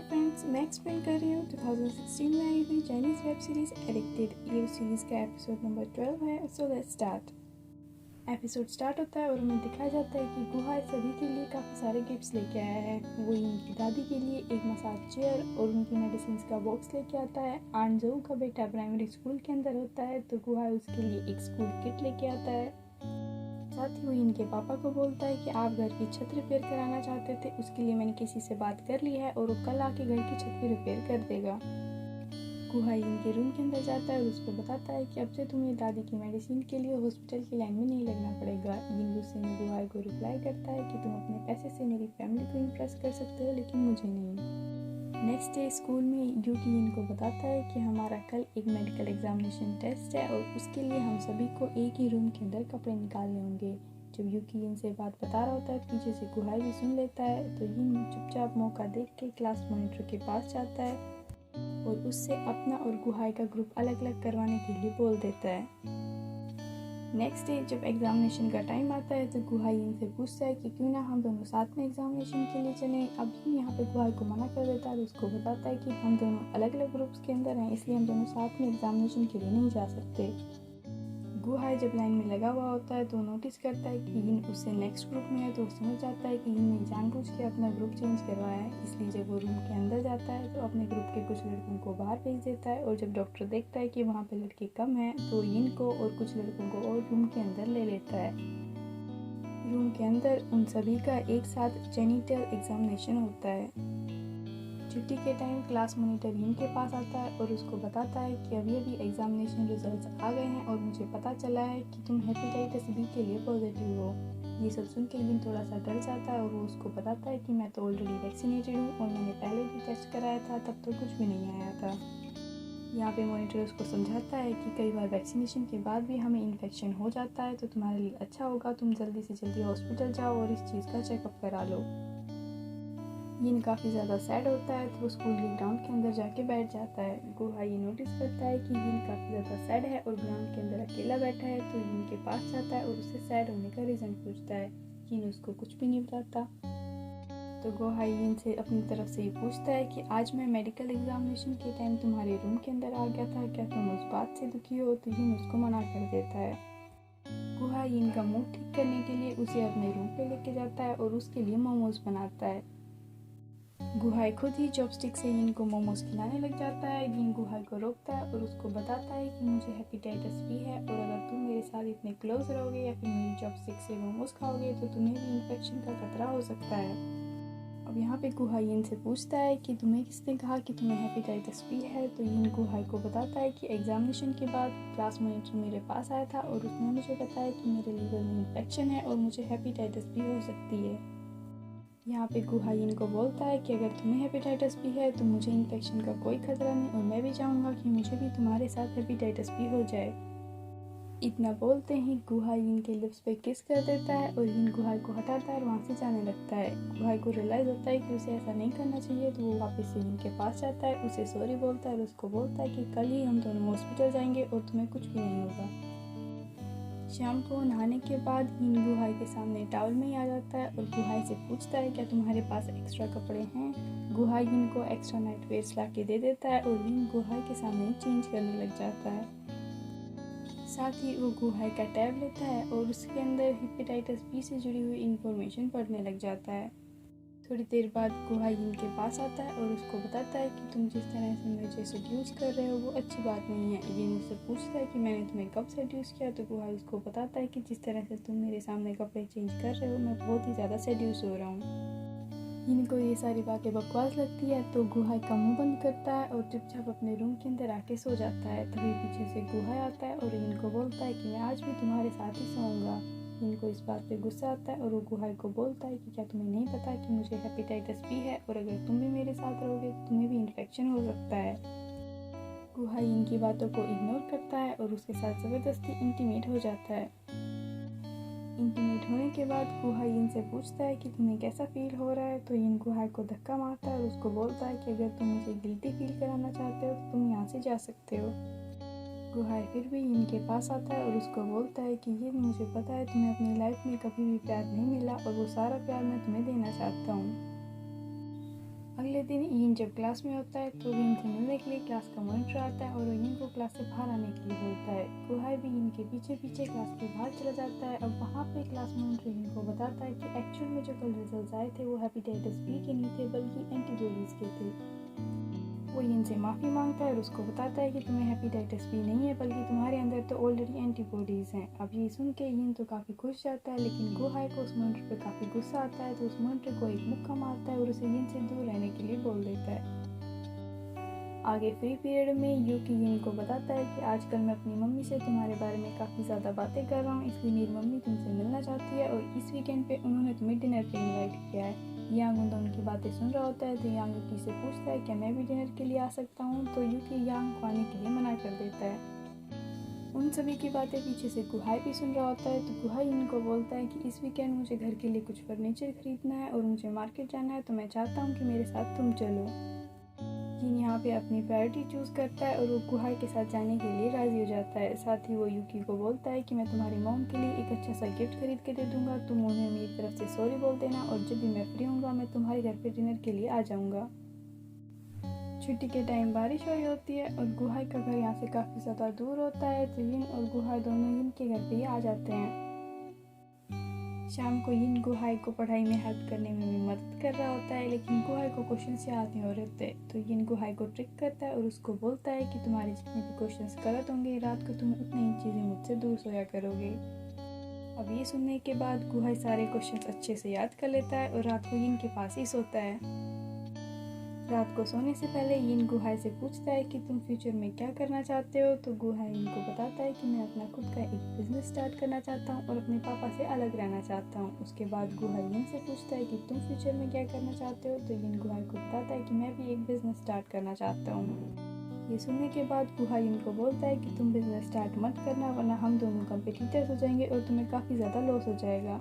Friends, मैं explain कर रही हूँ 2016 में आई हुई चाइनीज़ वेब सीरीज़ एडिक्टेड। ये सीरीज़ का एपिसोड नंबर 12 है। So let's start. Episode start होता है और हमें दिखाया जाता है कि गुहा सभी के लिए काफ़ी सारे गिफ्ट्स लेके आया है। वो इनकी दादी के लिए एक मसाज चेयर और उनकी मेडिसिन का बॉक्स लेके आता है। आन जोऊ का बेटा प्राइमरी स्कूल के अंदर होता है तो गुहा उसके लिए एक स्कूल किट लेके आता है। साथ ही वो इनके पापा को बोलता है कि आप घर की छत रिपेयर कराना चाहते थे, उसके लिए मैंने किसी से बात कर ली है और वो कल आके घर की छत भी रिपेयर कर देगा। गुहा इनके रूम के अंदर जाता है और उसको बताता है कि अब से तुम्हें दादी की मेडिसिन के लिए हॉस्पिटल की लाइन में नहीं लगना पड़ेगा। इन गुस्से में गुहा को रिप्लाई करता है कि तुम अपने पैसे से मेरी फैमिली को इम्प्रेस कर सकते हो लेकिन मुझे नहीं। नेक्स्ट डे स्कूल में यूकी इनको बताता है कि हमारा कल एक मेडिकल एग्जामिनेशन टेस्ट है और उसके लिए हम सभी को एक ही रूम के अंदर कपड़े निकालने होंगे। जब यूकी इनसे बात बता रहा होता है पीछे से गुहा भी सुन लेता है तो इन चुपचाप मौका देख के क्लास मॉनिटर के पास जाता है और उससे अपना और गुहा का ग्रुप अलग अलग करवाने के लिए बोल देता है। नेक्स्ट डे जब एग्जामिनेशन का टाइम आता है तो गुहा इनसे पूछता है कि क्यों ना हम दोनों साथ में एग्जामिनेशन के लिए चलें। अब यहाँ पे गुहा को मना कर देता है और उसको बताता है कि हम दोनों अलग अलग ग्रुप्स के अंदर हैं, इसलिए हम दोनों साथ में एग्जामिनेशन के लिए नहीं जा सकते। गुहा जब लाइन में लगा हुआ होता है तो नोटिस करता है कि इन उससे नेक्स्ट ग्रुप में है तो समझ जाता है कि इनने जानबूझ के अपना ग्रुप चेंज करवाया है। इसलिए जब वो रूम के अंदर जाता है तो अपने ग्रुप के कुछ लड़कों को बाहर भेज देता है और जब डॉक्टर देखता है कि वहाँ पे लड़के कम हैं तो इनको और कुछ लड़कों को और रूम के अंदर ले लेता है। रूम के अंदर उन सभी का एक साथ जेनिटल एग्जामिनेशन होता है। छुट्टी के टाइम क्लास मॉनिटर इनके पास आता है और उसको बताता है कि अभी एग्जामिनेशन रिजल्ट्स आ गए हैं और मुझे पता चला है कि तुम हेपेटाइटिस बी के लिए पॉजिटिव हो। ये सब सुन के इन थोड़ा सा डर जाता है और वो उसको बताता है कि मैं तो ऑलरेडी वैक्सीनेटेड हूँ और मैंने पहले भी टेस्ट कराया था, तब तो कुछ भी नहीं आया था। यहाँ पे मॉनिटर उसको समझाता है कि कई बार वैक्सीनेशन के बाद भी हमें इन्फेक्शन हो जाता है तो तुम्हारे लिए अच्छा होगा तुम जल्दी से जल्दी हॉस्पिटल जाओ और इस चीज़ का चेकअप करा लो। यिन काफ़ी ज़्यादा सैड होता है तो वो स्कूल के ग्राउंड के अंदर जाके बैठ जाता है। गुहा ये नोटिस करता है कि यिन काफ़ी ज़्यादा सैड है और ग्राउंड के अंदर अकेला बैठा है तो यिन के पास जाता है और उससे सैड होने का रीज़न पूछता है। यिन उसको कुछ भी नहीं बताता। तो गुहा यिन से अपनी तरफ से ये पूछता है कि आज मैं मेडिकल एग्जामिनेशन के टाइम तुम्हारे रूम के अंदर आ गया था, क्या तुम उस बात से दुखी हो? तो यिन उसको मना कर देता है। गुहा यिन का मूड ठीक करने के लिए उसे अपने रूम पे लेके जाता है और उसके लिए मोमोज बनाता है। गुहा खुद ही चॉपस्टिक से यिन को मोमोज खिलाने लग जाता है। यिन गुहा को रोकता है और उसको बताता है कि मुझे हेपेटाइटिस बी है और अगर तुम मेरे साथ इतने क्लोज रहोगे या फिर मेरी चॉपस्टिक से मोमोज खाओगे तो तुम्हें भी इन्फेक्शन का खतरा हो सकता है। अब यहाँ पे गुहा यिन से पूछता है कि तुम्हें किसने कहा कि तुम्हें हेपेटाइटिस बी है? तो यिन गुहा को बताता है कि एग्जामिनेशन के बाद क्लास मॉनिटर मेरे पास आया था और उसने मुझे बताया कि मेरे लीवर में इन्फेक्शन है और मुझे हेपेटाइटिस बी हो सकती है। यहाँ पे गुहा यिन को बोलता है कि अगर तुम्हें हेपेटाइटिस बी है तो मुझे इन्फेक्शन का कोई खतरा नहीं और मैं भी चाहूँगा कि मुझे भी तुम्हारे साथ हेपेटाइटिस बी हो जाए। इतना बोलते ही गुहा यिन के लिप्स पे किस कर देता है और यिन गुहा को हटाता है और वहाँ से जाने लगता है। गुहा को रियलाइज़ होता है कि उसे ऐसा नहीं करना चाहिए तो वो वापस से यिन के पास जाता है, उसे सॉरी बोलता है और उसको बोलता है कि कल ही हम दोनों हॉस्पिटल जाएंगे और तुम्हें कुछ भी नहीं होगा। शाम को नहाने के बाद यिन गुहा के सामने टॉवल में ही आ जाता है और गुहा से पूछता है क्या तुम्हारे पास एक्स्ट्रा कपड़े हैं? गुहा यिन को एक्स्ट्रा नाइट वेयर्स ला के दे देता है और यिन गुहा के सामने चेंज करने लग जाता है। साथ ही वो गुहा का टैब लेता है और उसके अंदर हेपेटाइटिस बी से जुड़ी हुई इंफॉर्मेशन पढ़ने लग जाता है। थोड़ी देर बाद गुहा यिन के पास आता है और उसको बताता है कि तुम जिस तरह से मुझे सेड्यूस कर रहे हो वो अच्छी बात नहीं है। यिन उससे पूछता है कि मैंने तुम्हें कब सेड्यूस किया? तो गुहा उसको बताता है कि जिस तरह से तुम मेरे सामने कपड़े चेंज कर रहे हो मैं बहुत ही ज़्यादा सेड्यूस हो रहा हूँ। यिन को ये सारी बातें बकवास लगती है तो गुहा का मुंह बंद करता है और चुपचाप अपने रूम के अंदर आके सो जाता है। तभी पीछे से गुहा आता है और यिन को बोलता है कि मैं आज भी तुम्हारे साथ ही सोऊंगा। इनको इस बात पे गुस्सा आता है और वो गुहा को बोलता है कि क्या तुम्हें नहीं पता कि मुझे हेपेटाइटिस बी है और अगर तुम भी मेरे साथ रहोगे तो तुम्हें भी इन्फेक्शन हो सकता है। गुहा इनकी बातों को इग्नोर करता है और उसके साथ ज़बरदस्ती इंटीमेट हो जाता है। इंटीमेट होने के बाद गुहा यिन से पूछता है कि तुम्हें कैसा फील हो रहा है? तो यिन गुहा को धक्का मारता है और उसको बोलता है कि अगर तुम मुझे गिल्टी फील कराना चाहते हो तो तुम यहाँ से जा सकते हो। गुहा फिर भी यिन के पास आता है और उसको बोलता है कि यिन मुझे पता है तुम्हें अपनी लाइफ में कभी भी प्यार नहीं मिला और वो सारा प्यार मैं तुम्हें देना चाहता हूँ। अगले अगले दिन यिन जब क्लास में होता है तो यिन से मिलने के लिए क्लास का मॉनिटर आता है और वो यिन को क्लास से बाहर आने के लिए बोलता है। गुहाई भी यिन के पीछे पीछे क्लास के बाहर चला जाता है। अब वहाँ पे क्लास मॉनिटर यिन को बताता है कि एक्चुअल में जो कल रिजल्ट आए थे वो हेपेटाइटिस बी के नहीं थे बल्कि एंटीबॉडीज़ के थे। वो यिन से माफ़ी मांगता है और उसको बताता है कि तुम्हें हेपेटाइटिस बी नहीं है बल्कि तुम्हारे अंदर तो ऑलरेडी एंटीबॉडीज़ हैं। अब ये सुन के यिन तो काफ़ी खुश जाता है, लेकिन गुहाई को उस मॉनिटर पे काफ़ी गुस्सा आता है तो उस मॉनिटर को एक मुक्का मारता है और उसे यिन से दूर रहने के लिए बोल देता है। आगे फ्री पीरियड में यूकी यिन को बताता है कि आजकल मैं अपनी मम्मी से तुम्हारे बारे में काफ़ी ज़्यादा बातें कर रहा हूँ, इसलिए मेरी मम्मी तुमसे मिलना चाहती है और इस वीकेंड पे उन्होंने तुम्हें डिनर पे इनवाइट किया है। यांग उन दोनों की बातें सुन रहा होता है तो यांग यूकी से पूछता है क्या मैं भी डिनर के लिए आ सकता हूँ, तो यूकी यांग को आने के लिए मना कर देता है। उन सभी की बातें पीछे से गुहाई भी सुन रहा होता है तो गुहाई इनको बोलता है कि इस वीकेंड मुझे घर के लिए कुछ फर्नीचर खरीदना है और मुझे मार्केट जाना है, तो मैं चाहता हूँ कि मेरे साथ तुम चलो। यिन यहाँ पे अपनी प्रायोरिटी चूज़ करता है और वो गुहाई के साथ जाने के लिए राज़ी हो जाता है। साथ ही वो यूकी को बोलता है कि मैं तुम्हारी मॉम के लिए एक अच्छा सा गिफ्ट खरीद के दे दूँगा, तुम उन्हें मेरी तरफ से सॉरी बोल देना और जब भी मैं फ्री होऊंगा मैं तुम्हारे घर पे डिनर के लिए आ जाऊँगा। छुट्टी के टाइम बारिश हो रही होती है और गुहाई का घर यहाँ से काफ़ी ज़्यादा दूर होता है तो यिन और गुहाई दोनों यिन के घर पे ही आ जाते हैं। शाम को यिन गुहाई को पढ़ाई में हेल्प करने में भी मदद कर रहा होता है, लेकिन गुहाई को क्वेश्चंस याद नहीं हो रहे थे तो यिन गुहाई को ट्रिक करता है और उसको बोलता है कि तुम्हारे जितने भी क्वेश्चंस गलत होंगे रात को तुम उतनी ही चीज़ें मुझसे दूर सोया करोगे। अब ये सुनने के बाद गुहाई सारे क्वेश्चंस अच्छे से याद कर लेता है और रात को यिन के पास ही सोता है। रात को सोने से पहले यिन गुहाई से पूछता है कि तुम फ्यूचर में क्या करना चाहते हो, तो गुहाई इनको बताता है कि मैं अपना खुद का एक बिजनेस स्टार्ट करना चाहता हूँ और अपने पापा से अलग रहना चाहता हूँ। उसके बाद गुहाई यिन से पूछता है कि तुम फ्यूचर में क्या करना चाहते हो, तो यिन गुहाई को बताता है कि मैं भी एक बिजनेस स्टार्ट करना चाहता हूँ। ये सुनने के बाद गुहाई इनको बोलता है कि तुम बिजनेस स्टार्ट मत करना वरना हम दोनों कंपटीटर्स हो जाएंगे और तुम्हें काफ़ी ज़्यादा लॉस हो जाएगा।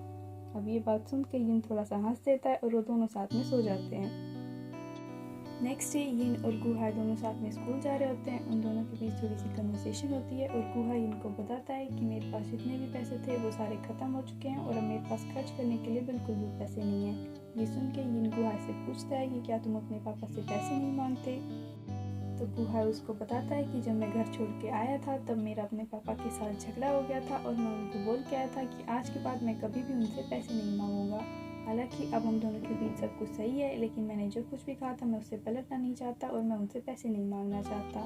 अब ये बात सुन के यिन थोड़ा सा हंस देता है और वो दोनों साथ में सो जाते हैं। नेक्स्ट डे यिन और गुहाई दोनों साथ में स्कूल जा रहे होते हैं। उन दोनों के बीच थोड़ी सी कन्वर्सेशन होती है और गुहाई इनको बताता है कि मेरे पास जितने भी पैसे थे वो सारे ख़त्म हो चुके हैं और अब मेरे पास खर्च करने के लिए बिल्कुल भी पैसे नहीं हैं। ये सुन के यिन गुहाई से पूछता है कि क्या तुम अपने पापा से पैसे नहीं मांगते, तो गुहाई उसको बताता है कि जब मैं घर छोड़ के आया था तब मेरा अपने पापा के साथ झगड़ा हो गया था और मैं उनको बोल के आया था कि आज के बाद मैं कभी भी उनसे पैसे नहीं मांगूंगा। हालांकि अब हम दोनों के बीच सब कुछ सही है, लेकिन मैंने जो कुछ भी कहा था मैं उससे पलटना नहीं चाहता और मैं उनसे पैसे नहीं मांगना चाहता।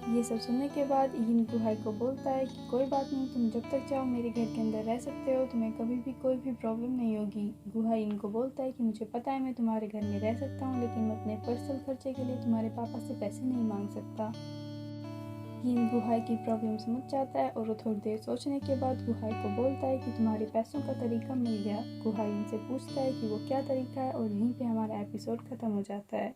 ये सब सुनने के बाद यिन गुहाई को बोलता है कि कोई बात नहीं, तुम जब तक चाहो मेरे घर के अंदर रह सकते हो, तुम्हें कभी भी कोई भी प्रॉब्लम नहीं होगी। गुहाई इनको बोलता है कि मुझे पता है मैं तुम्हारे घर में रह सकता हूँ, लेकिन मैं अपने पर्सनल खर्चे के लिए तुम्हारे पापा से पैसे नहीं मांग सकता। यिन गुहाई की प्रॉब्लम समझ जाता है और वो थोड़ी देर सोचने के बाद गुहाई को बोलता है कि तुम्हारे पैसों का तरीका मिल गया। गुहाई इनसे पूछता है कि वो क्या तरीका है और यहीं पे हमारा एपिसोड ख़त्म हो जाता है।